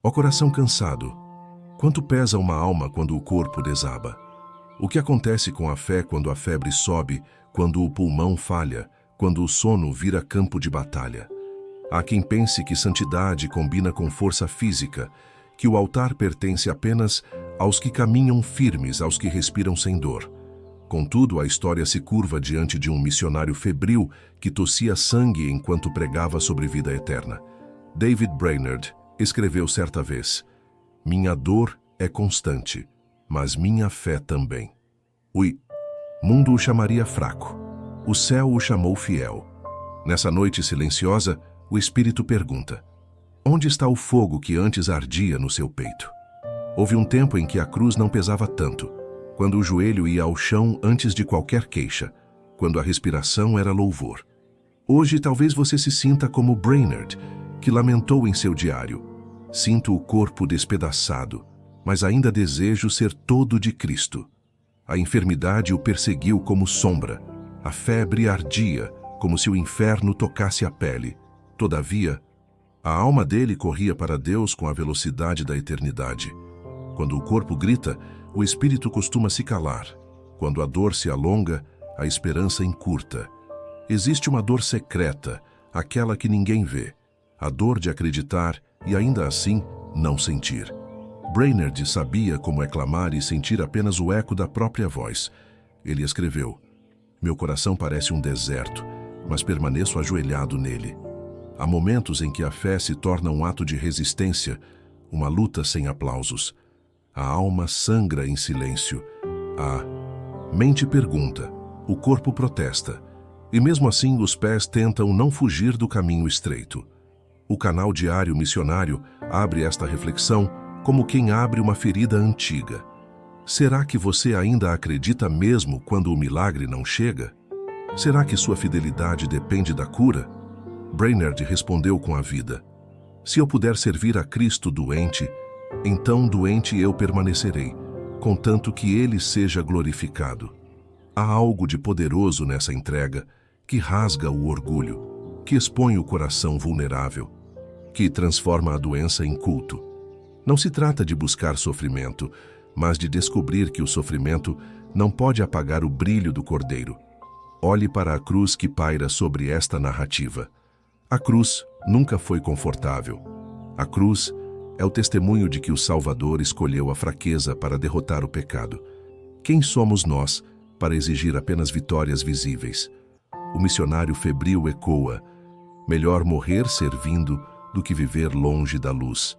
Ó coração cansado, quanto pesa uma alma quando o corpo desaba? O que acontece com a fé quando a febre sobe, quando o pulmão falha, quando o sono vira campo de batalha? Há quem pense que santidade combina com força física, que o altar pertence apenas aos que caminham firmes, aos que respiram sem dor. Contudo, a história se curva diante de um missionário febril que tossia sangue enquanto pregava sobre vida eterna. David Brainerd escreveu certa vez: "Minha dor é constante, mas minha fé também." O mundo o chamaria fraco. O céu o chamou fiel. Nessa noite silenciosa, o Espírito pergunta: onde está o fogo que antes ardia no seu peito? Houve um tempo em que a cruz não pesava tanto, quando o joelho ia ao chão antes de qualquer queixa, quando a respiração era louvor. Hoje talvez você se sinta como Brainerd, que lamentou em seu diário: "Sinto o corpo despedaçado, mas ainda desejo ser todo de Cristo." A enfermidade o perseguiu como sombra, a febre ardia, como se o inferno tocasse a pele. Todavia, a alma dele corria para Deus com a velocidade da eternidade. Quando o corpo grita, o espírito costuma se calar. Quando a dor se alonga, a esperança encurta. Existe uma dor secreta, aquela que ninguém vê, a dor de acreditar e ainda assim não sentir. Brainerd sabia como é clamar e sentir apenas o eco da própria voz. Ele escreveu: "Meu coração parece um deserto, mas permaneço ajoelhado nele." Há momentos em que a fé se torna um ato de resistência, uma luta sem aplausos. A alma sangra em silêncio. A mente pergunta, o corpo protesta, e mesmo assim os pés tentam não fugir do caminho estreito. O canal diário missionário abre esta reflexão como quem abre uma ferida antiga. Será que você ainda acredita mesmo quando o milagre não chega? Será que sua fidelidade depende da cura? Brainerd respondeu com a vida: "Se eu puder servir a Cristo doente, então doente eu permanecerei, contanto que Ele seja glorificado." Há algo de poderoso nessa entrega, que rasga o orgulho, que expõe o coração vulnerável, que transforma a doença em culto. Não se trata de buscar sofrimento, mas de descobrir que o sofrimento não pode apagar o brilho do Cordeiro. Olhe para a cruz que paira sobre esta narrativa. A cruz nunca foi confortável. A cruz é o testemunho de que o Salvador escolheu a fraqueza para derrotar o pecado. Quem somos nós para exigir apenas vitórias visíveis? O missionário febril ecoa: "Melhor morrer servindo do que viver longe da luz."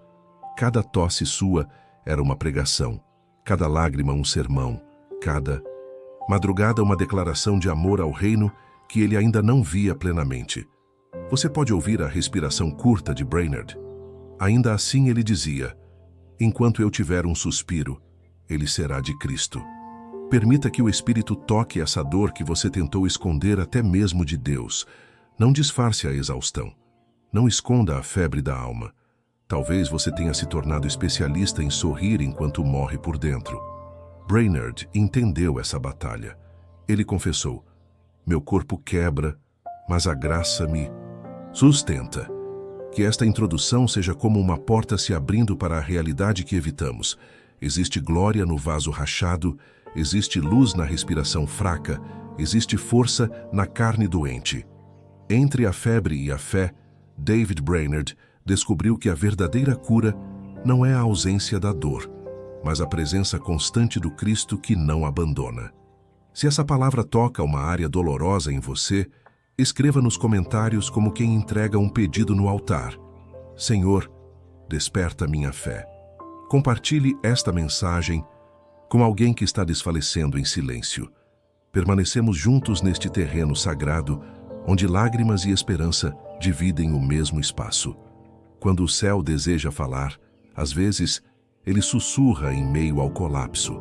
Cada tosse sua era uma pregação, cada lágrima um sermão, cada madrugada uma declaração de amor ao reino que ele ainda não via plenamente. Você pode ouvir a respiração curta de Brainerd. Ainda assim ele dizia: "Enquanto eu tiver um suspiro, ele será de Cristo." Permita que o Espírito toque essa dor que você tentou esconder até mesmo de Deus. Não disfarce a exaustão. Não esconda a febre da alma. Talvez você tenha se tornado especialista em sorrir enquanto morre por dentro. Brainerd entendeu essa batalha. Ele confessou: "Meu corpo quebra, mas a graça me sustenta." Que esta introdução seja como uma porta se abrindo para a realidade que evitamos. Existe glória no vaso rachado, existe luz na respiração fraca, existe força na carne doente. Entre a febre e a fé, David Brainerd descobriu que a verdadeira cura não é a ausência da dor, mas a presença constante do Cristo que não abandona. Se essa palavra toca uma área dolorosa em você, escreva nos comentários como quem entrega um pedido no altar: "Senhor, desperta minha fé." Compartilhe esta mensagem com alguém que está desfalecendo em silêncio. Permanecemos juntos neste terreno sagrado, onde lágrimas e esperança dividem o mesmo espaço. Quando o céu deseja falar, às vezes, ele sussurra em meio ao colapso.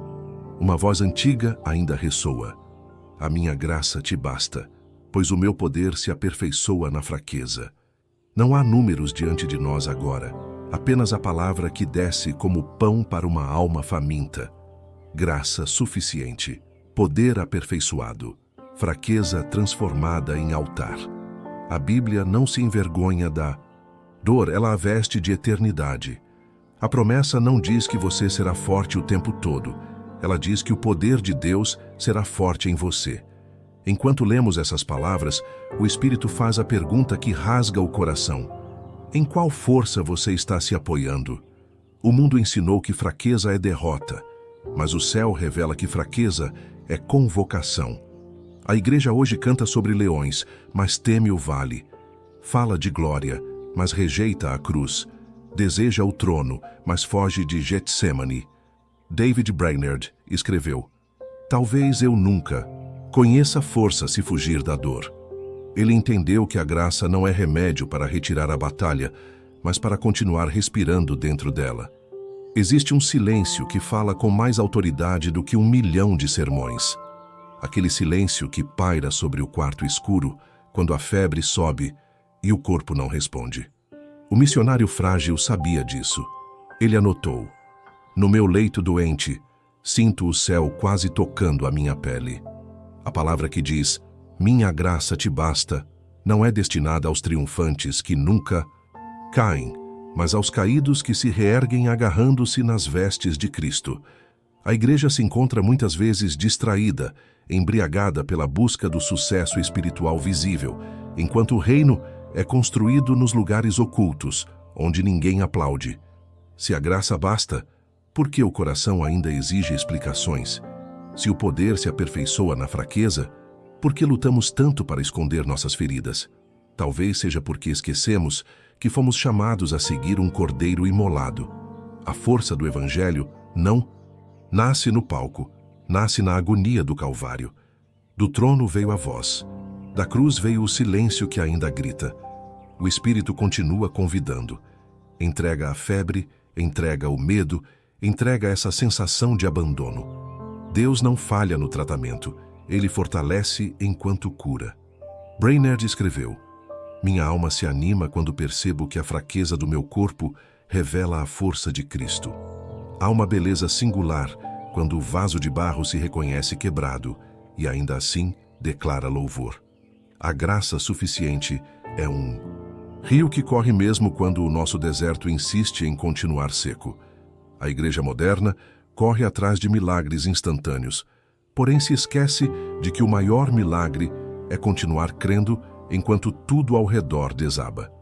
Uma voz antiga ainda ressoa: "A minha graça te basta, pois o meu poder se aperfeiçoa na fraqueza." Não há números diante de nós agora, apenas a palavra que desce como pão para uma alma faminta. Graça suficiente, poder aperfeiçoado, fraqueza transformada em altar. A Bíblia não se envergonha da dor, ela a veste de eternidade. A promessa não diz que você será forte o tempo todo. Ela diz que o poder de Deus será forte em você. Enquanto lemos essas palavras, o Espírito faz a pergunta que rasga o coração. Em qual força você está se apoiando? O mundo ensinou que fraqueza é derrota, mas o céu revela que fraqueza é convocação. A igreja hoje canta sobre leões, mas teme o vale. Fala de glória, mas rejeita a cruz. Deseja o trono, mas foge de Getsemane. David Brainerd escreveu: "Talvez eu nunca conheça força se fugir da dor." Ele entendeu que a graça não é remédio para retirar a batalha, mas para continuar respirando dentro dela. Existe um silêncio que fala com mais autoridade do que 1.000.000 de sermões. Aquele silêncio que paira sobre o quarto escuro quando a febre sobe e o corpo não responde. O missionário frágil sabia disso. Ele anotou: "No meu leito doente, sinto o céu quase tocando a minha pele." A palavra que diz, "Minha graça te basta", não é destinada aos triunfantes que nunca caem, mas aos caídos que se reerguem agarrando-se nas vestes de Cristo. A igreja se encontra muitas vezes distraída, embriagada pela busca do sucesso espiritual visível, enquanto o reino é construído nos lugares ocultos, onde ninguém aplaude. Se a graça basta, por que o coração ainda exige explicações? Se o poder se aperfeiçoa na fraqueza, por que lutamos tanto para esconder nossas feridas? Talvez seja porque esquecemos que fomos chamados a seguir um cordeiro imolado. A força do Evangelho não nasce no palco, nasce na agonia do Calvário. Do trono veio a voz, da cruz veio o silêncio que ainda grita. O Espírito continua convidando. Entrega a febre, entrega o medo, entrega essa sensação de abandono. Deus não falha no tratamento, Ele fortalece enquanto cura. Brainerd escreveu: "Minha alma se anima quando percebo que a fraqueza do meu corpo revela a força de Cristo." Há uma beleza singular quando o vaso de barro se reconhece quebrado e ainda assim declara louvor. A graça suficiente é um rio que corre mesmo quando o nosso deserto insiste em continuar seco. A igreja moderna corre atrás de milagres instantâneos, porém se esquece de que o maior milagre é continuar crendo enquanto tudo ao redor desaba.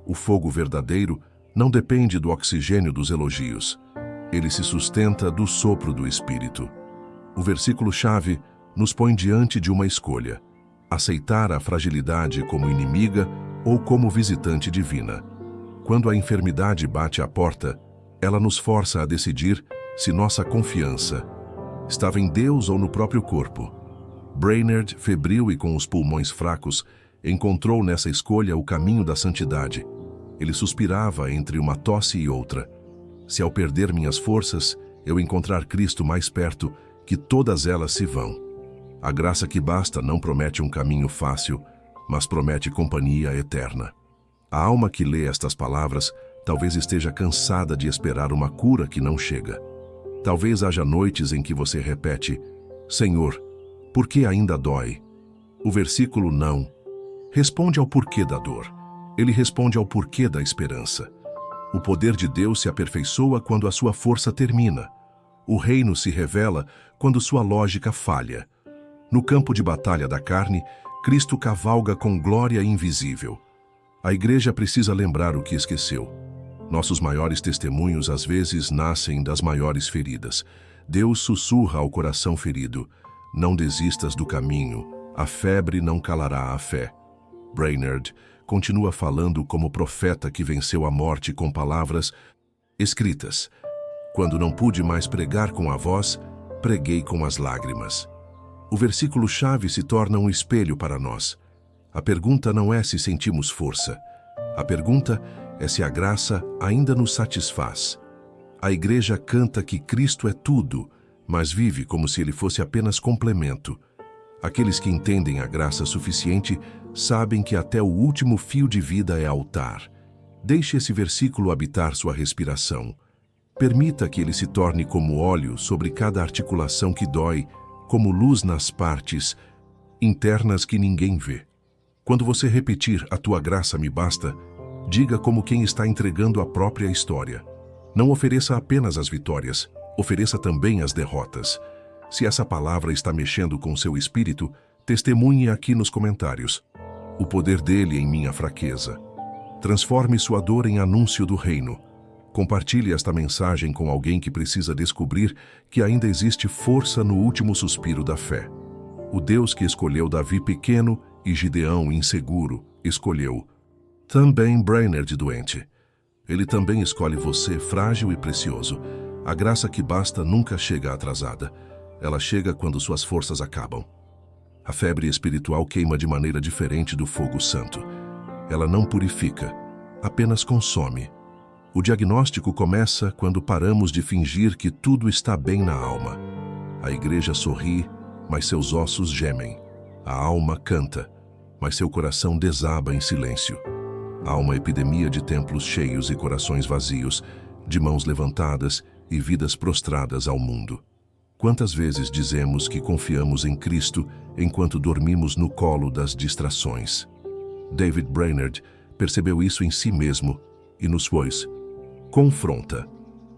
O fogo verdadeiro não depende do oxigênio dos elogios. Ele se sustenta do sopro do Espírito. O versículo-chave nos põe diante de uma escolha: aceitar a fragilidade como inimiga ou como visitante divina. Quando a enfermidade bate à porta, ela nos força a decidir se nossa confiança estava em Deus ou no próprio corpo. Brainerd, febril e com os pulmões fracos, encontrou nessa escolha o caminho da santidade. Ele suspirava entre uma tosse e outra. Se ao perder minhas forças, eu encontrar Cristo mais perto, que todas elas se vão. A graça que basta não promete um caminho fácil, mas promete companhia eterna. A alma que lê estas palavras talvez esteja cansada de esperar uma cura que não chega. Talvez haja noites em que você repete: "Senhor, por que ainda dói?" O versículo não responde ao porquê da dor. Ele responde ao porquê da esperança. O poder de Deus se aperfeiçoa quando a sua força termina. O reino se revela quando sua lógica falha. No campo de batalha da carne, Cristo cavalga com glória invisível. A igreja precisa lembrar o que esqueceu. Nossos maiores testemunhos às vezes nascem das maiores feridas. Deus sussurra ao coração ferido: "Não desistas do caminho, a febre não calará a fé." Brainerd continua falando como profeta que venceu a morte com palavras escritas: "Quando não pude mais pregar com a voz, preguei com as lágrimas." O versículo-chave se torna um espelho para nós. A pergunta não é se sentimos força. A pergunta é se a graça ainda nos satisfaz. A igreja canta que Cristo é tudo, mas vive como se ele fosse apenas complemento. Aqueles que entendem a graça suficiente sabem que até o último fio de vida é altar. Deixe esse versículo habitar sua respiração. Permita que ele se torne como óleo sobre cada articulação que dói, como luz nas partes internas que ninguém vê. Quando você repetir "a tua graça me basta", diga como quem está entregando a própria história: Não ofereça apenas as vitórias, ofereça também as derrotas. Se essa palavra está mexendo com seu espírito, testemunhe aqui nos comentários. O poder dele em minha fraqueza. Transforme sua dor em anúncio do reino. Compartilhe esta mensagem com alguém que precisa descobrir que ainda existe força no último suspiro da fé. O Deus que escolheu Davi pequeno e Gideão inseguro, escolheu também Brainerd doente. Ele também escolhe você frágil e precioso. A graça que basta nunca chega atrasada. Ela chega quando suas forças acabam. A febre espiritual queima de maneira diferente do fogo santo. Ela não purifica, apenas consome. O diagnóstico começa quando paramos de fingir que tudo está bem na alma. A igreja sorri, mas seus ossos gemem. A alma canta, mas seu coração desaba em silêncio. Há uma epidemia de templos cheios e corações vazios, de mãos levantadas e vidas prostradas ao mundo. Quantas vezes dizemos que confiamos em Cristo enquanto dormimos no colo das distrações? David Brainerd percebeu isso em si mesmo e nos fez. Confronta.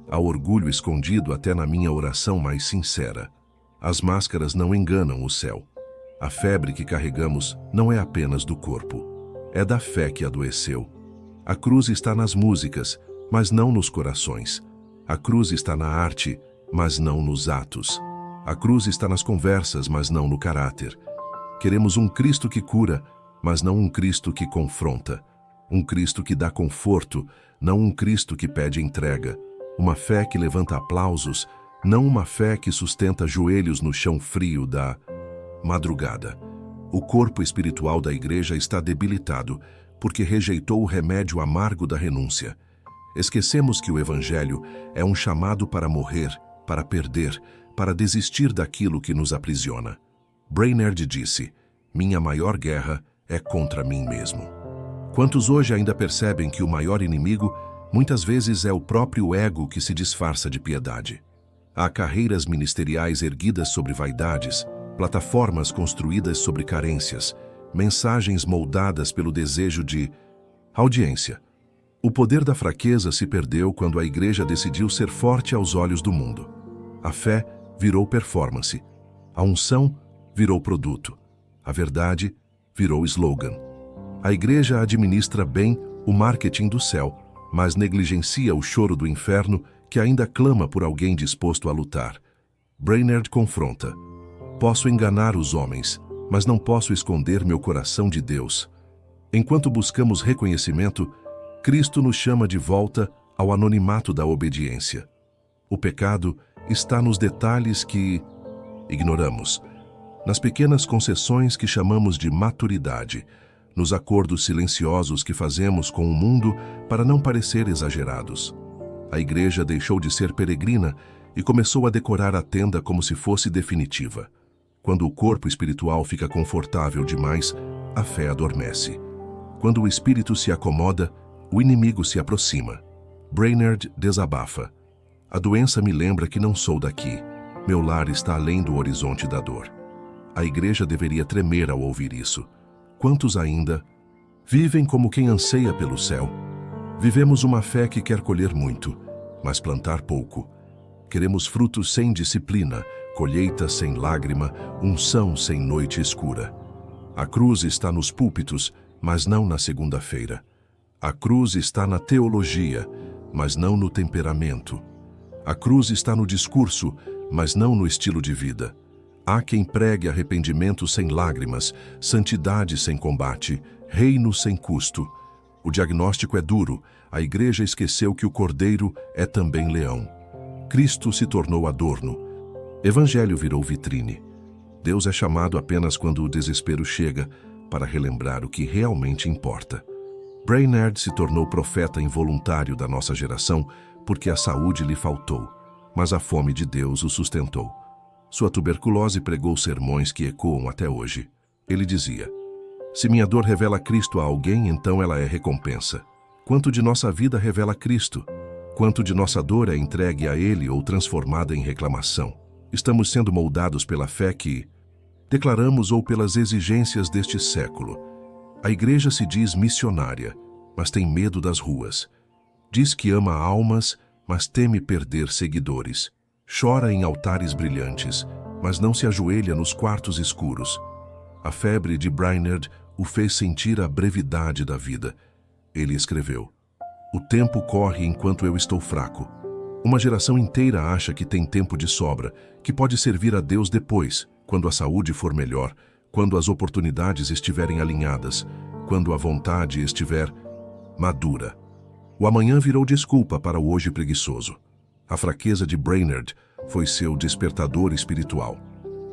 Há orgulho escondido até na minha oração mais sincera. As máscaras não enganam o céu. A febre que carregamos não é apenas do corpo. É da fé que adoeceu. A cruz está nas músicas, mas não nos corações. A cruz está na arte, mas não nos atos. A cruz está nas conversas, mas não no caráter. Queremos um Cristo que cura, mas não um Cristo que confronta. Um Cristo que dá conforto, não um Cristo que pede entrega. Uma fé que levanta aplausos, não uma fé que sustenta joelhos no chão frio da madrugada. O corpo espiritual da igreja está debilitado porque rejeitou o remédio amargo da renúncia. Esquecemos que o Evangelho é um chamado para morrer, para perder, para desistir daquilo que nos aprisiona. Brainerd disse: "Minha maior guerra é contra mim mesmo." Quantos hoje ainda percebem que o maior inimigo muitas vezes é o próprio ego que se disfarça de piedade? Há carreiras ministeriais erguidas sobre vaidades, plataformas construídas sobre carências, mensagens moldadas pelo desejo de audiência. O poder da fraqueza se perdeu quando a igreja decidiu ser forte aos olhos do mundo. A fé virou performance. A unção virou produto. A verdade virou slogan. A igreja administra bem o marketing do céu, mas negligencia o choro do inferno que ainda clama por alguém disposto a lutar. Brainerd confronta. Posso enganar os homens, mas não posso esconder meu coração de Deus. Enquanto buscamos reconhecimento, Cristo nos chama de volta ao anonimato da obediência. O pecado está nos detalhes que ignoramos, nas pequenas concessões que chamamos de maturidade, nos acordos silenciosos que fazemos com o mundo para não parecer exagerados. A igreja deixou de ser peregrina e começou a decorar a tenda como se fosse definitiva. Quando o corpo espiritual fica confortável demais, a fé adormece. Quando o espírito se acomoda, o inimigo se aproxima. Brainerd desabafa. A doença me lembra que não sou daqui. Meu lar está além do horizonte da dor. A igreja deveria tremer ao ouvir isso. Quantos ainda vivem como quem anseia pelo céu? Vivemos uma fé que quer colher muito, mas plantar pouco. Queremos frutos sem disciplina, colheita sem lágrima, unção sem noite escura. A cruz está nos púlpitos, mas não na segunda-feira. A cruz está na teologia, mas não no temperamento. A cruz está no discurso, mas não no estilo de vida. Há quem pregue arrependimento sem lágrimas, santidade sem combate, reino sem custo. O diagnóstico é duro, a igreja esqueceu que o cordeiro é também leão. Cristo se tornou adorno. Evangelho virou vitrine. Deus é chamado apenas quando o desespero chega para relembrar o que realmente importa. Brainerd se tornou profeta involuntário da nossa geração porque a saúde lhe faltou, mas a fome de Deus o sustentou. Sua tuberculose pregou sermões que ecoam até hoje. Ele dizia: "Se minha dor revela Cristo a alguém, então ela é recompensa. Quanto de nossa vida revela Cristo? Quanto de nossa dor é entregue a Ele ou transformada em reclamação? Estamos sendo moldados pela fé que declaramos ou pelas exigências deste século. A igreja se diz missionária, mas tem medo das ruas. Diz que ama almas, mas teme perder seguidores. Chora em altares brilhantes, mas não se ajoelha nos quartos escuros. A febre de Brainerd o fez sentir a brevidade da vida. Ele escreveu: "O tempo corre enquanto eu estou fraco. Uma geração inteira acha que tem tempo de sobra, que pode servir a Deus depois, quando a saúde for melhor, quando as oportunidades estiverem alinhadas, quando a vontade estiver madura." O amanhã virou desculpa para o hoje preguiçoso. A fraqueza de Brainerd foi seu despertador espiritual.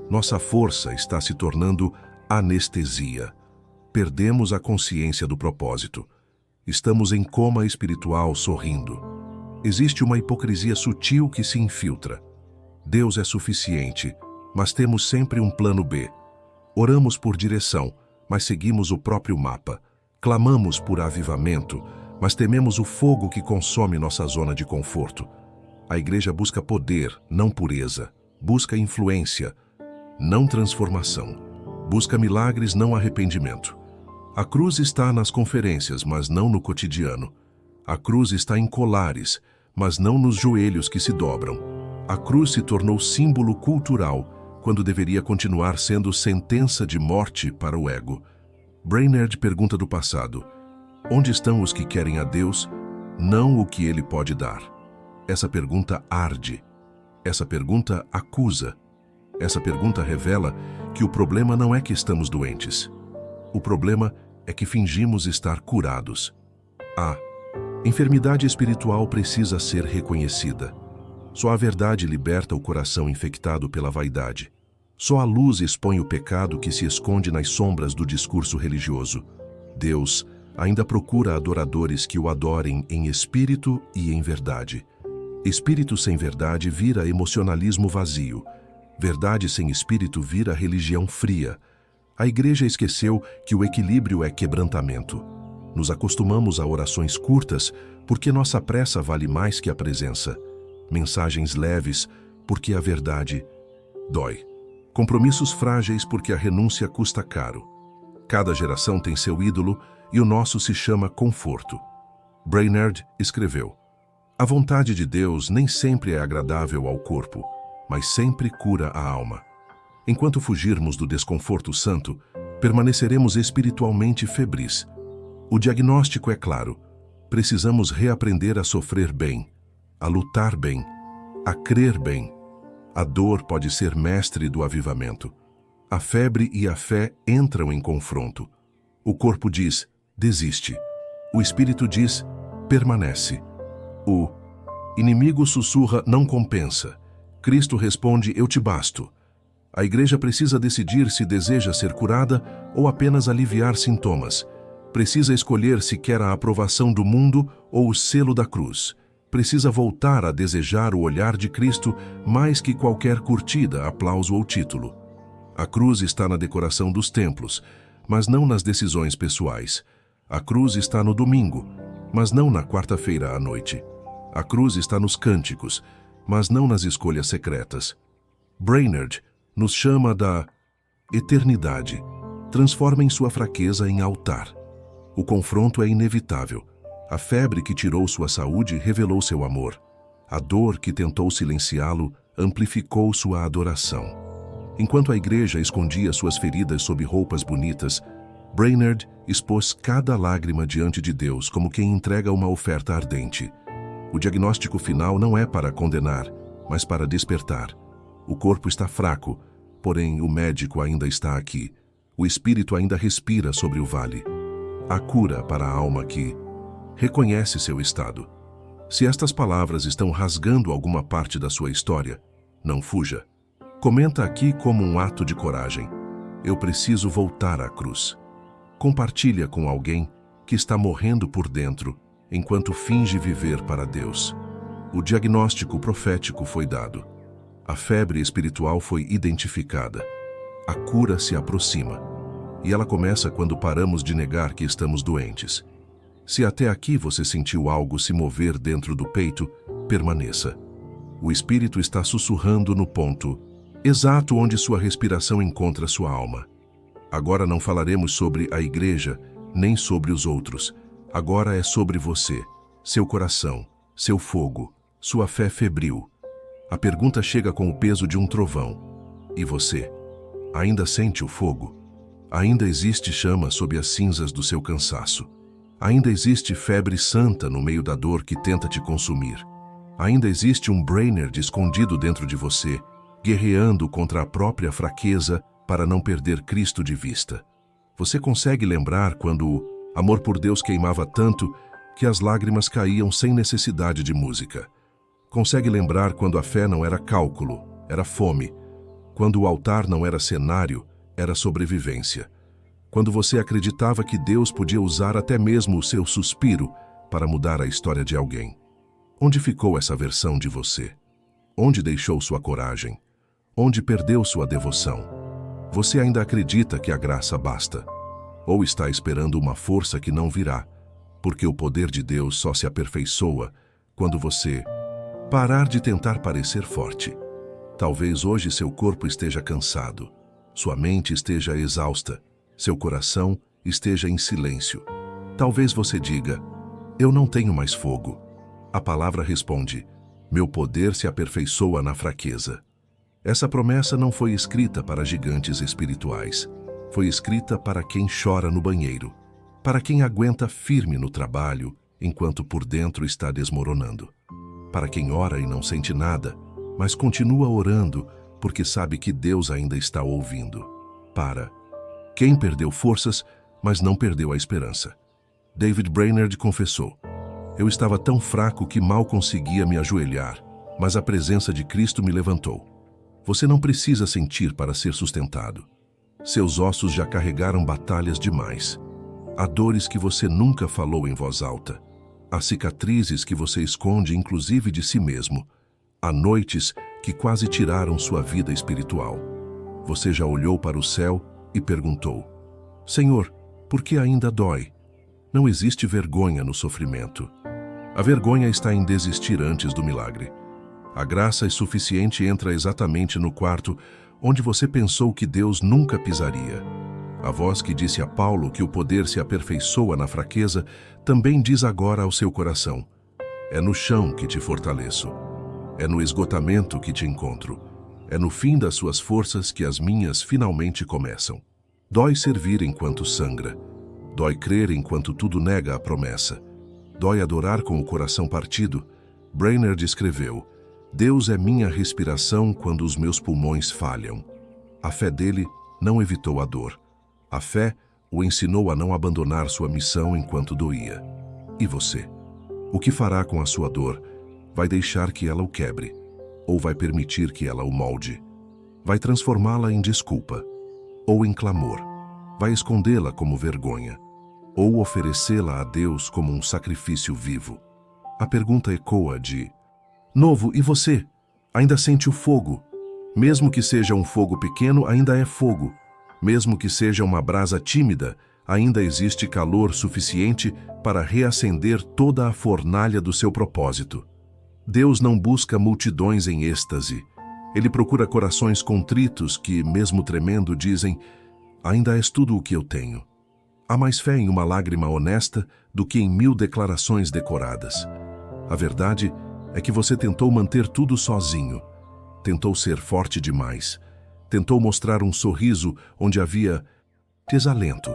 Nossa força está se tornando anestesia. Perdemos a consciência do propósito. Estamos em coma espiritual sorrindo. Existe uma hipocrisia sutil que se infiltra. Deus é suficiente, mas temos sempre um plano B. Oramos por direção, mas seguimos o próprio mapa. Clamamos por avivamento, mas tememos o fogo que consome nossa zona de conforto. A igreja busca poder, não pureza. Busca influência, não transformação. Busca milagres, não arrependimento. A cruz está nas conferências, mas não no cotidiano. A cruz está em colares, mas não nos joelhos que se dobram. A cruz se tornou símbolo cultural, quando deveria continuar sendo sentença de morte para o ego. Brainerd pergunta do passado: onde estão os que querem a Deus, não o que Ele pode dar? Essa pergunta arde. Essa pergunta acusa. Essa pergunta revela que o problema não é que estamos doentes. O problema é que fingimos estar curados. A enfermidade espiritual precisa ser reconhecida. Só a verdade liberta o coração infectado pela vaidade. Só a luz expõe o pecado que se esconde nas sombras do discurso religioso. Deus ainda procura adoradores que o adorem em espírito e em verdade. Espírito sem verdade vira emocionalismo vazio. Verdade sem espírito vira religião fria. A igreja esqueceu que o equilíbrio é quebrantamento. Nos acostumamos a orações curtas porque nossa pressa vale mais que a presença. Mensagens leves porque a verdade dói. Compromissos frágeis porque a renúncia custa caro. Cada geração tem seu ídolo e o nosso se chama conforto. Brainerd escreveu: "A vontade de Deus nem sempre é agradável ao corpo, mas sempre cura a alma. Enquanto fugirmos do desconforto santo, permaneceremos espiritualmente febris. O diagnóstico é claro. Precisamos reaprender a sofrer bem, a lutar bem, a crer bem. A dor pode ser mestre do avivamento. A febre e a fé entram em confronto. O corpo diz: desiste. O espírito diz: permanece. O inimigo sussurra: não compensa. Cristo responde: eu te basto. A igreja precisa decidir se deseja ser curada ou apenas aliviar sintomas. Precisa escolher se quer a aprovação do mundo ou o selo da cruz. Precisa voltar a desejar o olhar de Cristo mais que qualquer curtida, aplauso ou título. A cruz está na decoração dos templos, mas não nas decisões pessoais. A cruz está no domingo, mas não na quarta-feira à noite. A cruz está nos cânticos, mas não nas escolhas secretas. Brainerd nos chama da eternidade. Transforma em sua fraqueza em altar. O confronto é inevitável. A febre que tirou sua saúde revelou seu amor. A dor que tentou silenciá-lo amplificou sua adoração. Enquanto a igreja escondia suas feridas sob roupas bonitas, Brainerd expôs cada lágrima diante de Deus como quem entrega uma oferta ardente. O diagnóstico final não é para condenar, mas para despertar. O corpo está fraco, porém o médico ainda está aqui. O espírito ainda respira sobre o vale. Há cura para a alma que reconhece seu estado. Se estas palavras estão rasgando alguma parte da sua história, não fuja. Comenta aqui como um ato de coragem: eu preciso voltar à cruz. Compartilha com alguém que está morrendo por dentro enquanto finge viver para Deus. O diagnóstico profético foi dado. A febre espiritual foi identificada. A cura se aproxima. E ela começa quando paramos de negar que estamos doentes. Se até aqui você sentiu algo se mover dentro do peito, permaneça. O Espírito está sussurrando no ponto exato onde sua respiração encontra sua alma. Agora não falaremos sobre a igreja, nem sobre os outros. Agora é sobre você, seu coração, seu fogo, Sua fé febril. A pergunta chega com o peso de um trovão. E você? Ainda sente o fogo? Ainda existe chama sob as cinzas do seu cansaço? Ainda existe febre santa no meio da dor que tenta te consumir? Ainda existe um Brainerd escondido dentro de você, guerreando contra a própria fraqueza para não perder Cristo de vista? Você consegue lembrar quando o amor por Deus queimava tanto que as lágrimas caíam sem necessidade de música? Consegue lembrar quando a fé não era cálculo, era fome? Quando o altar não era cenário, era sobrevivência? Quando você acreditava que Deus podia usar até mesmo o seu suspiro para mudar a história de alguém? Onde ficou essa versão de você? Onde deixou sua coragem? Onde perdeu sua devoção? Você ainda acredita que a graça basta? Ou está esperando uma força que não virá, porque o poder de Deus só se aperfeiçoa quando você parar de tentar parecer forte? Talvez hoje seu corpo esteja cansado, sua mente esteja exausta, seu coração esteja em silêncio. Talvez você diga: eu não tenho mais fogo. A palavra responde: meu poder se aperfeiçoa na fraqueza. Essa promessa não foi escrita para gigantes espirituais. Foi escrita para quem chora no banheiro, para quem aguenta firme no trabalho enquanto por dentro está desmoronando, para quem ora e não sente nada, mas continua orando porque sabe que Deus ainda está ouvindo, para quem perdeu forças, mas não perdeu a esperança. David Brainerd confessou: eu estava tão fraco que mal conseguia me ajoelhar, mas a presença de Cristo me levantou. Você não precisa sentir para ser sustentado. Seus ossos já carregaram batalhas demais. Há dores que você nunca falou em voz alta. Há cicatrizes que você esconde inclusive de si mesmo. Há noites que quase tiraram sua vida espiritual. Você já olhou para o céu e perguntou: Senhor, por que ainda dói? Não existe vergonha no sofrimento. A vergonha está em desistir antes do milagre. A graça é suficiente entra exatamente no quarto onde você pensou que Deus nunca pisaria. A voz que disse a Paulo que o poder se aperfeiçoa na fraqueza também diz agora ao seu coração: é no chão que te fortaleço. É no esgotamento que te encontro. É no fim das suas forças que as minhas finalmente começam. Dói servir enquanto sangra. Dói crer enquanto tudo nega a promessa. Dói adorar com o coração partido. Brainerd escreveu: Deus é minha respiração quando os meus pulmões falham. A fé dele não evitou a dor. A fé o ensinou a não abandonar sua missão enquanto doía. E você? O que fará com a sua dor? Vai deixar que ela o quebre? Ou vai permitir que ela o molde? Vai transformá-la em desculpa? Ou em clamor? Vai escondê-la como vergonha? Ou oferecê-la a Deus como um sacrifício vivo? A pergunta ecoa de novo: e você? Ainda sente o fogo? Mesmo que seja um fogo pequeno, ainda é fogo. Mesmo que seja uma brasa tímida, ainda existe calor suficiente para reacender toda a fornalha do seu propósito. Deus não busca multidões em êxtase. Ele procura corações contritos que, mesmo tremendo, dizem: ainda és tudo o que eu tenho. Há mais fé em uma lágrima honesta do que em 1000 declarações decoradas. A verdade é que você tentou manter tudo sozinho. Tentou ser forte demais. Tentou mostrar um sorriso onde havia desalento.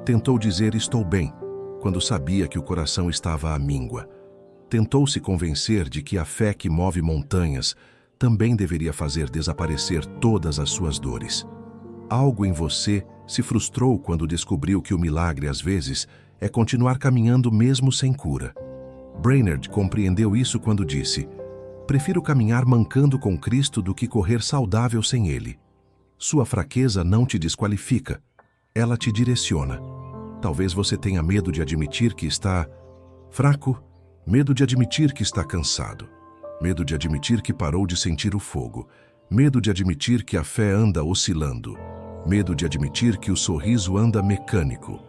Tentou dizer estou bem, quando sabia que o coração estava à míngua. Tentou se convencer de que a fé que move montanhas também deveria fazer desaparecer todas as suas dores. Algo em você se frustrou quando descobriu que o milagre, às vezes, é continuar caminhando mesmo sem cura. Brainerd compreendeu isso quando disse: prefiro caminhar mancando com Cristo do que correr saudável sem Ele. Sua fraqueza não te desqualifica, ela te direciona. Talvez você tenha medo de admitir que está fraco, medo de admitir que está cansado, medo de admitir que parou de sentir o fogo, medo de admitir que a fé anda oscilando, medo de admitir que o sorriso anda mecânico.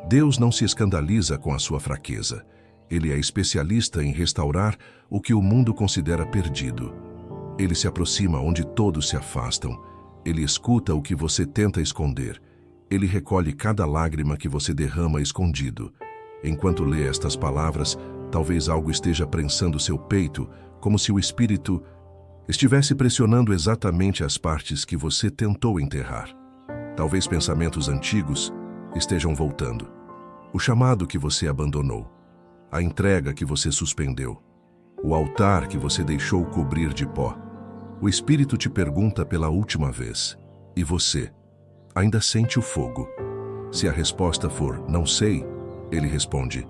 Deus não se escandaliza com a sua fraqueza. Ele é especialista em restaurar o que o mundo considera perdido. Ele se aproxima onde todos se afastam. Ele escuta o que você tenta esconder. Ele recolhe cada lágrima que você derrama escondido. Enquanto lê estas palavras, talvez algo esteja prensando seu peito, como se o Espírito estivesse pressionando exatamente as partes que você tentou enterrar. Talvez pensamentos antigos estejam voltando. O chamado que você abandonou. A entrega que você suspendeu. O altar que você deixou cobrir de pó. O Espírito te pergunta pela última vez. E você? Ainda sente o fogo? Se a resposta for não sei, ele responde: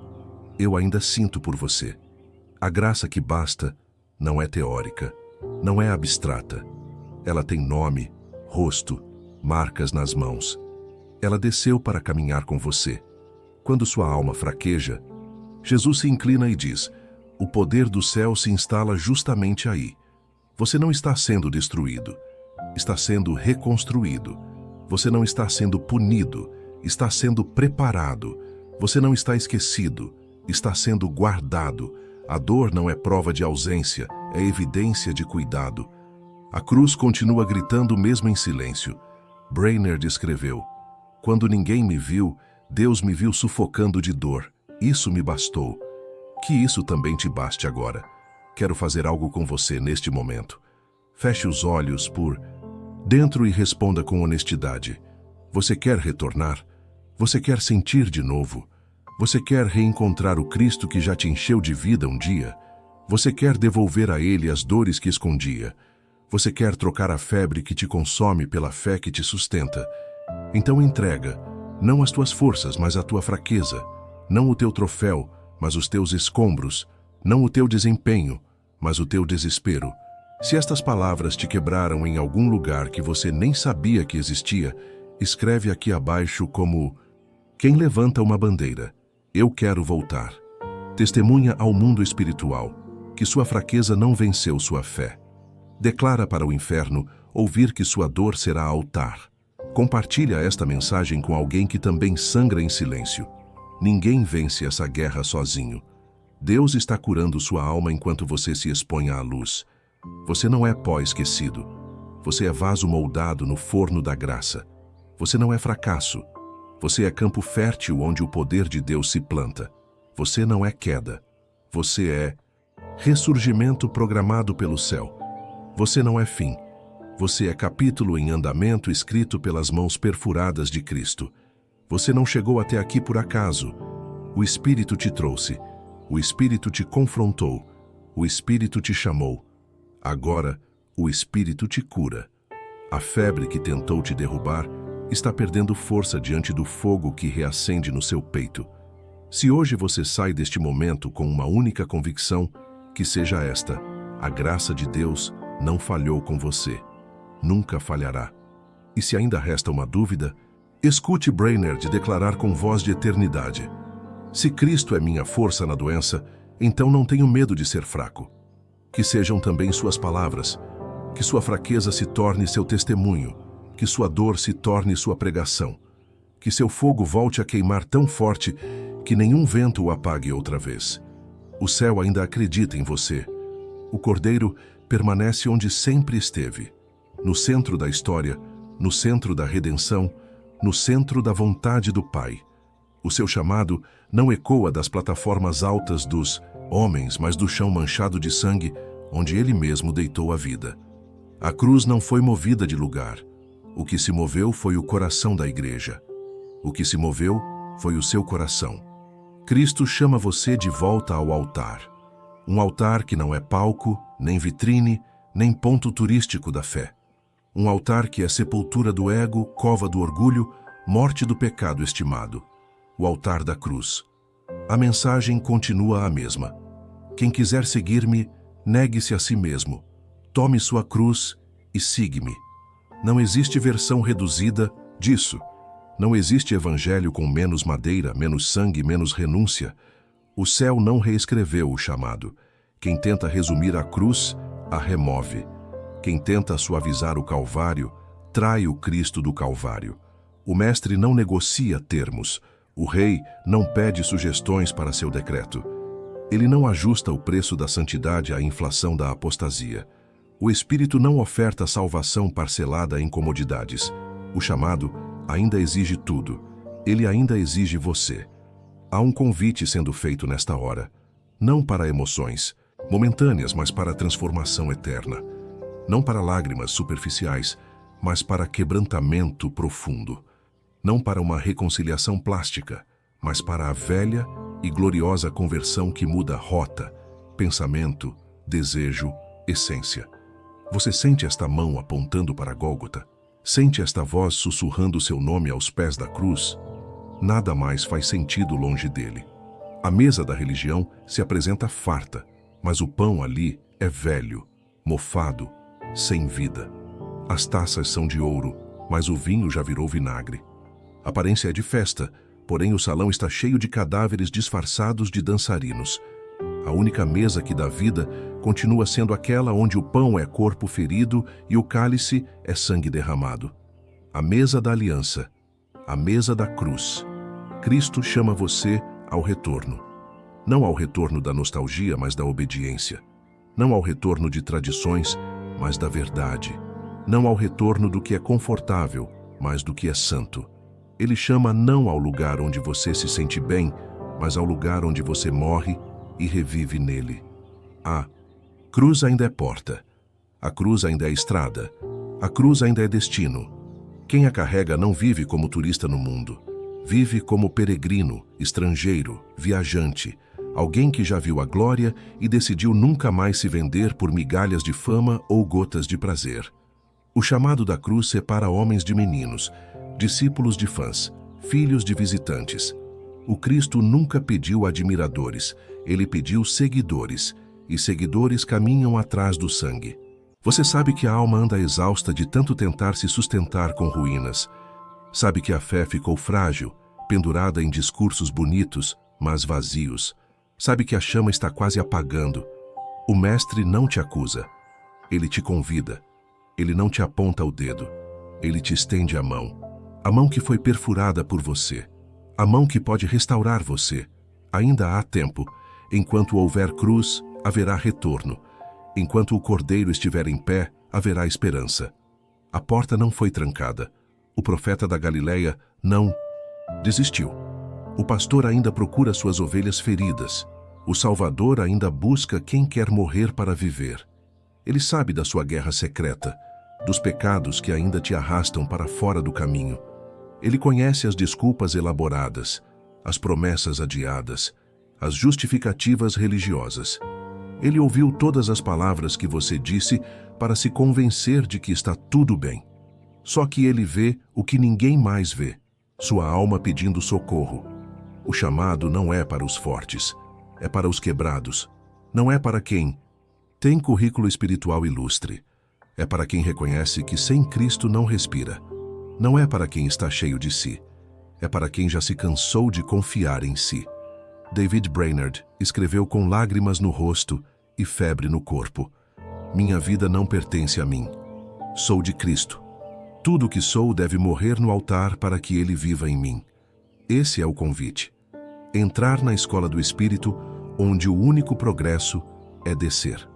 eu ainda sinto por você. A graça que basta não é teórica, não é abstrata. Ela tem nome, rosto, marcas nas mãos. Ela desceu para caminhar com você. Quando sua alma fraqueja, Jesus se inclina e diz: o poder do céu se instala justamente aí. Você não está sendo destruído, está sendo reconstruído. Você não está sendo punido, está sendo preparado. Você não está esquecido, está sendo guardado. A dor não é prova de ausência, é evidência de cuidado. A cruz continua gritando mesmo em silêncio. Brainerd escreveu: quando ninguém me viu, Deus me viu sufocando de dor. Isso me bastou. Que isso também te baste agora. Quero fazer algo com você neste momento. Feche os olhos por dentro e responda com honestidade. Você quer retornar? Você quer sentir de novo? Você quer reencontrar o Cristo que já te encheu de vida um dia? Você quer devolver a Ele as dores que escondia? Você quer trocar a febre que te consome pela fé que te sustenta? Então entrega, não as tuas forças, mas a tua fraqueza. Não o teu troféu, mas os teus escombros. Não o teu desempenho, mas o teu desespero. Se estas palavras te quebraram em algum lugar que você nem sabia que existia, escreve aqui abaixo como: quem levanta uma bandeira. Eu quero voltar. Testemunha ao mundo espiritual que sua fraqueza não venceu sua fé. Declara para o inferno ouvir que sua dor será altar. Compartilha esta mensagem com alguém que também sangra em silêncio. Ninguém vence essa guerra sozinho. Deus está curando sua alma enquanto você se expõe à luz. Você não é pó esquecido. Você é vaso moldado no forno da graça. Você não é fracasso. Você é campo fértil onde o poder de Deus se planta. Você não é queda. Você é ressurgimento programado pelo céu. Você não é fim. Você é capítulo em andamento escrito pelas mãos perfuradas de Cristo. Você não chegou até aqui por acaso. O Espírito te trouxe. O Espírito te confrontou. O Espírito te chamou. Agora, o Espírito te cura. A febre que tentou te derrubar está perdendo força diante do fogo que reacende no seu peito. Se hoje você sai deste momento com uma única convicção, que seja esta: a graça de Deus não falhou com você. Nunca falhará. E se ainda resta uma dúvida, escute Brainerd declarar com voz de eternidade: se Cristo é minha força na doença, então não tenho medo de ser fraco. Que sejam também suas palavras, que sua fraqueza se torne seu testemunho, que sua dor se torne sua pregação, que seu fogo volte a queimar tão forte que nenhum vento o apague outra vez. O céu ainda acredita em você. O Cordeiro permanece onde sempre esteve, no centro da história, no centro da redenção, no centro da vontade do Pai. O seu chamado não ecoa das plataformas altas dos homens, mas do chão manchado de sangue, onde ele mesmo deitou a vida. A cruz não foi movida de lugar. O que se moveu foi o coração da igreja. O que se moveu foi o seu coração. Cristo chama você de volta ao altar. Um altar que não é palco, nem vitrine, nem ponto turístico da fé. Um altar que é sepultura do ego, cova do orgulho, morte do pecado estimado. O altar da cruz. A mensagem continua a mesma. Quem quiser seguir-me, negue-se a si mesmo. Tome sua cruz e siga-me. Não existe versão reduzida disso. Não existe evangelho com menos madeira, menos sangue, menos renúncia. O céu não reescreveu o chamado. Quem tenta resumir a cruz, a remove. Quem tenta suavizar o Calvário, trai o Cristo do Calvário. O Mestre não negocia termos. O Rei não pede sugestões para seu decreto. Ele não ajusta o preço da santidade à inflação da apostasia. O Espírito não oferta salvação parcelada em comodidades. O chamado ainda exige tudo. Ele ainda exige você. Há um convite sendo feito nesta hora. Não para emoções, momentâneas, mas para a transformação eterna. Não para lágrimas superficiais, mas para quebrantamento profundo. Não para uma reconciliação plástica, mas para a velha e gloriosa conversão que muda rota, pensamento, desejo, essência. Você sente esta mão apontando para Gólgota? Sente esta voz sussurrando seu nome aos pés da cruz? Nada mais faz sentido longe dele. A mesa da religião se apresenta farta, mas o pão ali é velho, mofado, sem vida. As taças são de ouro, mas o vinho já virou vinagre. A aparência é de festa, porém o salão está cheio de cadáveres disfarçados de dançarinos. A única mesa que dá vida continua sendo aquela onde o pão é corpo ferido e o cálice é sangue derramado. A mesa da aliança, a mesa da cruz. Cristo chama você ao retorno. Não ao retorno da nostalgia, mas da obediência. Não ao retorno de tradições, mas da verdade. Não ao retorno do que é confortável, mas do que é santo. Ele chama não ao lugar onde você se sente bem, mas ao lugar onde você morre e revive nele. A cruz ainda é porta. A cruz ainda é estrada. A cruz ainda é destino. Quem a carrega não vive como turista no mundo. Vive como peregrino, estrangeiro, viajante, alguém que já viu a glória e decidiu nunca mais se vender por migalhas de fama ou gotas de prazer. O chamado da cruz separa homens de meninos, discípulos de fãs, filhos de visitantes. O Cristo nunca pediu admiradores, ele pediu seguidores, e seguidores caminham atrás do sangue. Você sabe que a alma anda exausta de tanto tentar se sustentar com ruínas. Sabe que a fé ficou frágil, pendurada em discursos bonitos, mas vazios. Sabe que a chama está quase apagando. O Mestre não te acusa. Ele te convida. Ele não te aponta o dedo. Ele te estende a mão. A mão que foi perfurada por você. A mão que pode restaurar você. Ainda há tempo. Enquanto houver cruz, haverá retorno. Enquanto o Cordeiro estiver em pé, haverá esperança. A porta não foi trancada. O profeta da Galileia não desistiu. O pastor ainda procura suas ovelhas feridas. O Salvador ainda busca quem quer morrer para viver. Ele sabe da sua guerra secreta, dos pecados que ainda te arrastam para fora do caminho. Ele conhece as desculpas elaboradas, as promessas adiadas, as justificativas religiosas. Ele ouviu todas as palavras que você disse para se convencer de que está tudo bem. Só que ele vê o que ninguém mais vê, sua alma pedindo socorro. O chamado não é para os fortes, é para os quebrados. Não é para quem tem currículo espiritual ilustre. É para quem reconhece que sem Cristo não respira. Não é para quem está cheio de si. É para quem já se cansou de confiar em si. David Brainerd escreveu com lágrimas no rosto e febre no corpo. Minha vida não pertence a mim. Sou de Cristo. Tudo o que sou deve morrer no altar para que ele viva em mim. Esse é o convite. Entrar na escola do Espírito, onde o único progresso é descer.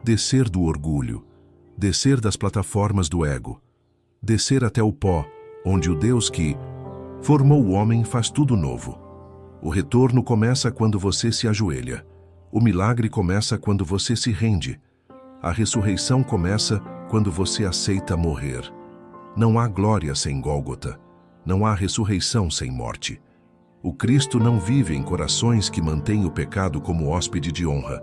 Descer do orgulho. Descer das plataformas do ego. Descer até o pó, onde o Deus que formou o homem faz tudo novo. O retorno começa quando você se ajoelha. O milagre começa quando você se rende. A ressurreição começa quando você aceita morrer. Não há glória sem Gólgota. Não há ressurreição sem morte. O Cristo não vive em corações que mantêm o pecado como hóspede de honra.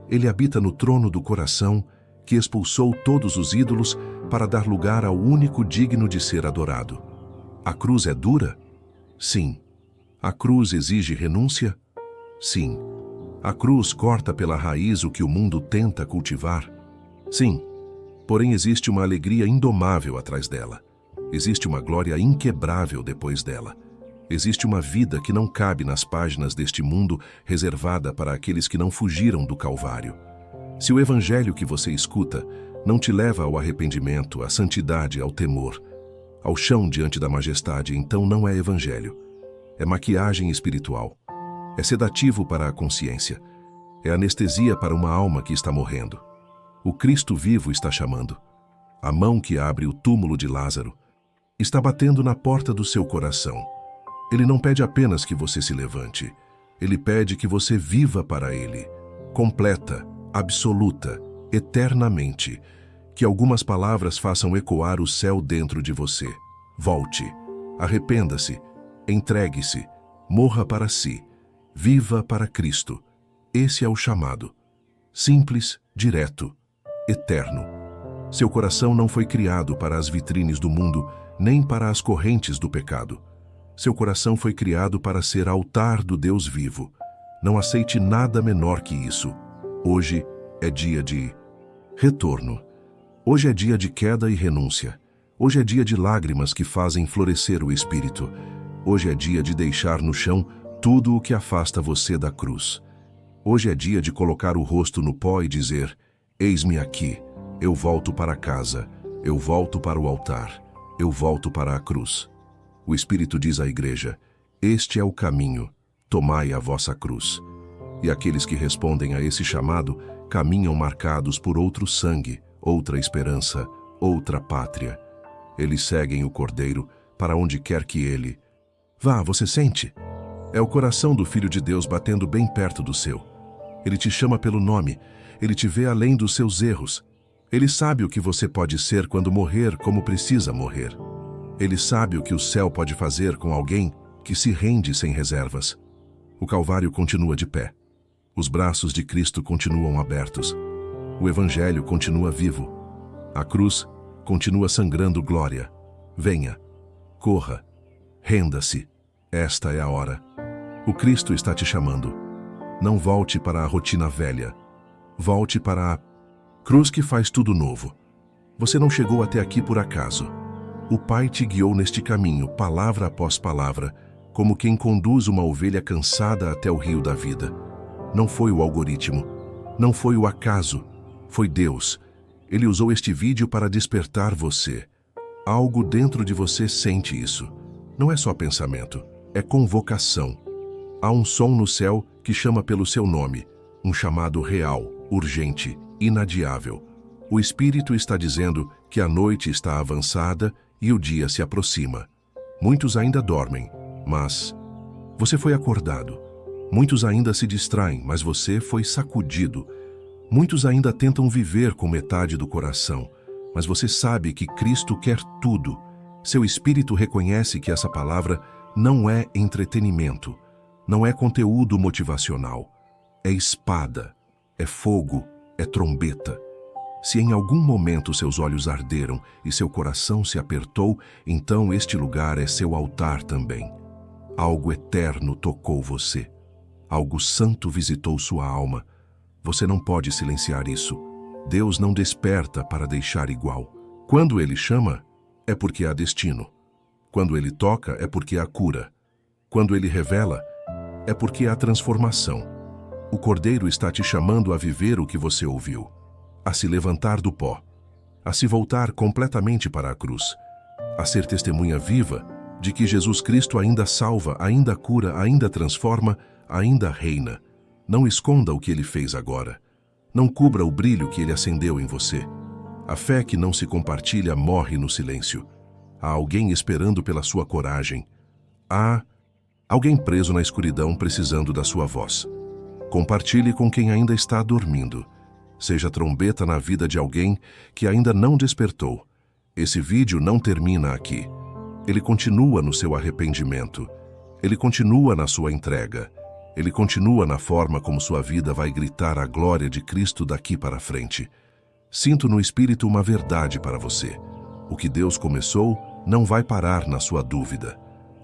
Ele habita no trono do coração que expulsou todos os ídolos para dar lugar ao único digno de ser adorado. A cruz é dura? Sim. A cruz exige renúncia? Sim. A cruz corta pela raiz o que o mundo tenta cultivar? Sim. Porém existe uma alegria indomável atrás dela. Existe uma glória inquebrável depois dela. Existe uma vida que não cabe nas páginas deste mundo reservada para aqueles que não fugiram do Calvário. Se o evangelho que você escuta não te leva ao arrependimento, à santidade, ao temor, ao chão diante da majestade, então não é evangelho. É maquiagem espiritual. É sedativo para a consciência. É anestesia para uma alma que está morrendo. O Cristo vivo está chamando. A mão que abre o túmulo de Lázaro está batendo na porta do seu coração. Ele não pede apenas que você se levante. Ele pede que você viva para Ele, completa, absoluta, eternamente. Que algumas palavras façam ecoar o céu dentro de você. Volte, arrependa-se, entregue-se, morra para si, viva para Cristo. Esse é o chamado. Simples, direto, eterno. Seu coração não foi criado para as vitrines do mundo, nem para as correntes do pecado. Seu coração foi criado para ser altar do Deus vivo. Não aceite nada menor que isso. Hoje é dia de retorno. Hoje é dia de queda e renúncia. Hoje é dia de lágrimas que fazem florescer o espírito. Hoje é dia de deixar no chão tudo o que afasta você da cruz. Hoje é dia de colocar o rosto no pó e dizer: eis-me aqui, eu volto para casa, eu volto para o altar, eu volto para a cruz. O Espírito diz à igreja: este é o caminho, tomai a vossa cruz. E aqueles que respondem a esse chamado caminham marcados por outro sangue, outra esperança, outra pátria. Eles seguem o Cordeiro para onde quer que ele vá. Você sente? É o coração do Filho de Deus batendo bem perto do seu. Ele te chama pelo nome, ele te vê além dos seus erros. Ele sabe o que você pode ser quando morrer como precisa morrer. Ele sabe o que o céu pode fazer com alguém que se rende sem reservas. O Calvário continua de pé. Os braços de Cristo continuam abertos. O Evangelho continua vivo. A cruz continua sangrando glória. Venha, corra, renda-se. Esta é a hora. O Cristo está te chamando. Não volte para a rotina velha. Volte para a cruz que faz tudo novo. Você não chegou até aqui por acaso. O Pai te guiou neste caminho, palavra após palavra, como quem conduz uma ovelha cansada até o rio da vida. Não foi o algoritmo, não foi o acaso, foi Deus. Ele usou este vídeo para despertar você. Algo dentro de você sente isso. Não é só pensamento, é convocação. Há um som no céu que chama pelo seu nome, um chamado real, urgente, inadiável. O Espírito está dizendo que a noite está avançada e o dia se aproxima. Muitos ainda dormem, mas você foi acordado. Muitos ainda se distraem, mas você foi sacudido. Muitos ainda tentam viver com metade do coração, mas você sabe que Cristo quer tudo. Seu espírito reconhece que essa palavra não é entretenimento, não é conteúdo motivacional. É espada, é fogo, é trombeta. Se em algum momento seus olhos arderam e seu coração se apertou, então este lugar é seu altar também. Algo eterno tocou você. Algo santo visitou sua alma. Você não pode silenciar isso. Deus não desperta para deixar igual. Quando Ele chama, é porque há destino. Quando Ele toca, é porque há cura. Quando Ele revela, é porque há transformação. O Cordeiro está te chamando a viver o que você ouviu, a se levantar do pó, a se voltar completamente para a cruz, a ser testemunha viva de que Jesus Cristo ainda salva, ainda cura, ainda transforma, ainda reina. Não esconda o que Ele fez agora. Não cubra o brilho que Ele acendeu em você. A fé que não se compartilha morre no silêncio. Há alguém esperando pela sua coragem. Há alguém preso na escuridão precisando da sua voz. Compartilhe com quem ainda está dormindo. Seja trombeta na vida de alguém que ainda não despertou. Esse vídeo não termina aqui. Ele continua no seu arrependimento. Ele continua na sua entrega. Ele continua na forma como sua vida vai gritar a glória de Cristo daqui para frente. Sinto no Espírito uma verdade para você. O que Deus começou não vai parar na sua dúvida.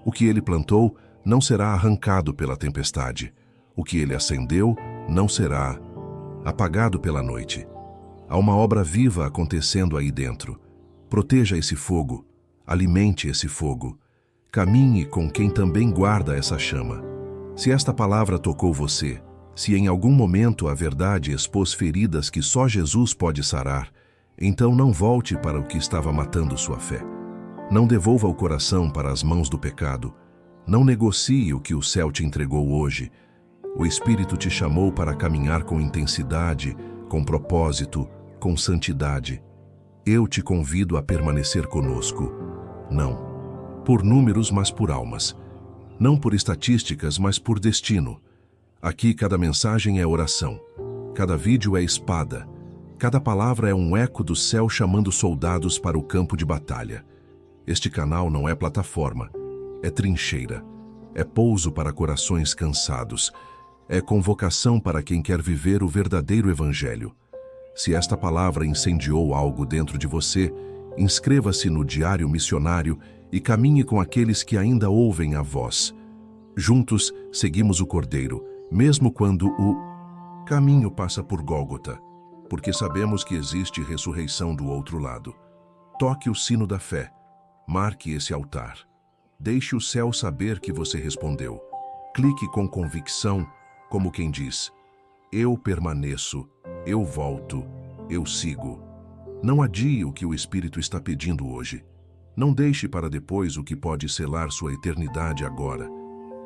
O que Ele plantou não será arrancado pela tempestade. O que Ele acendeu não será apagado pela noite. Há uma obra viva acontecendo aí dentro. Proteja esse fogo, alimente esse fogo. Caminhe com quem também guarda essa chama. Se esta palavra tocou você, se em algum momento a verdade expôs feridas que só Jesus pode sarar, então não volte para o que estava matando sua fé. Não devolva o coração para as mãos do pecado. Não negocie o que o céu te entregou hoje. O Espírito te chamou para caminhar com intensidade, com propósito, com santidade. Eu te convido a permanecer conosco. Não por números, mas por almas. Não por estatísticas, mas por destino. Aqui cada mensagem é oração. Cada vídeo é espada. Cada palavra é um eco do céu chamando soldados para o campo de batalha. Este canal não é plataforma, é trincheira. É pouso para corações cansados. É convocação para quem quer viver o verdadeiro evangelho. Se esta palavra incendiou algo dentro de você, inscreva-se no Diário Missionário e caminhe com aqueles que ainda ouvem a voz. Juntos, seguimos o Cordeiro, mesmo quando o caminho passa por Gólgota, porque sabemos que existe ressurreição do outro lado. Toque o sino da fé. Marque esse altar. Deixe o céu saber que você respondeu. Clique com convicção, como quem diz: eu permaneço, eu volto, eu sigo. Não adie o que o Espírito está pedindo hoje. Não deixe para depois o que pode selar sua eternidade agora.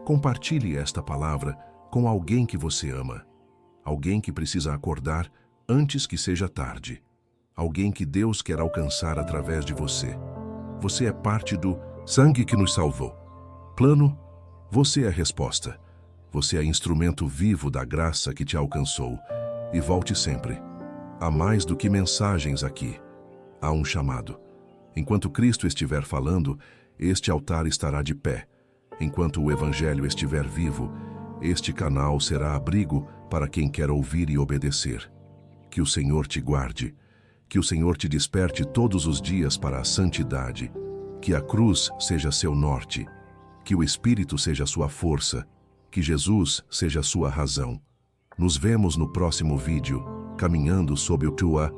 Compartilhe esta palavra com alguém que você ama. Alguém que precisa acordar antes que seja tarde. Alguém que Deus quer alcançar através de você. Você é parte do sangue que nos salvou. Plano, você é a resposta. Você é instrumento vivo da graça que te alcançou. E volte sempre. Há mais do que mensagens aqui. Há um chamado. Enquanto Cristo estiver falando, este altar estará de pé. Enquanto o Evangelho estiver vivo, este canal será abrigo para quem quer ouvir e obedecer. Que o Senhor te guarde. Que o Senhor te desperte todos os dias para a santidade. Que a cruz seja seu norte. Que o Espírito seja sua força. Que Jesus seja sua razão. Nos vemos no próximo vídeo, caminhando sob o tua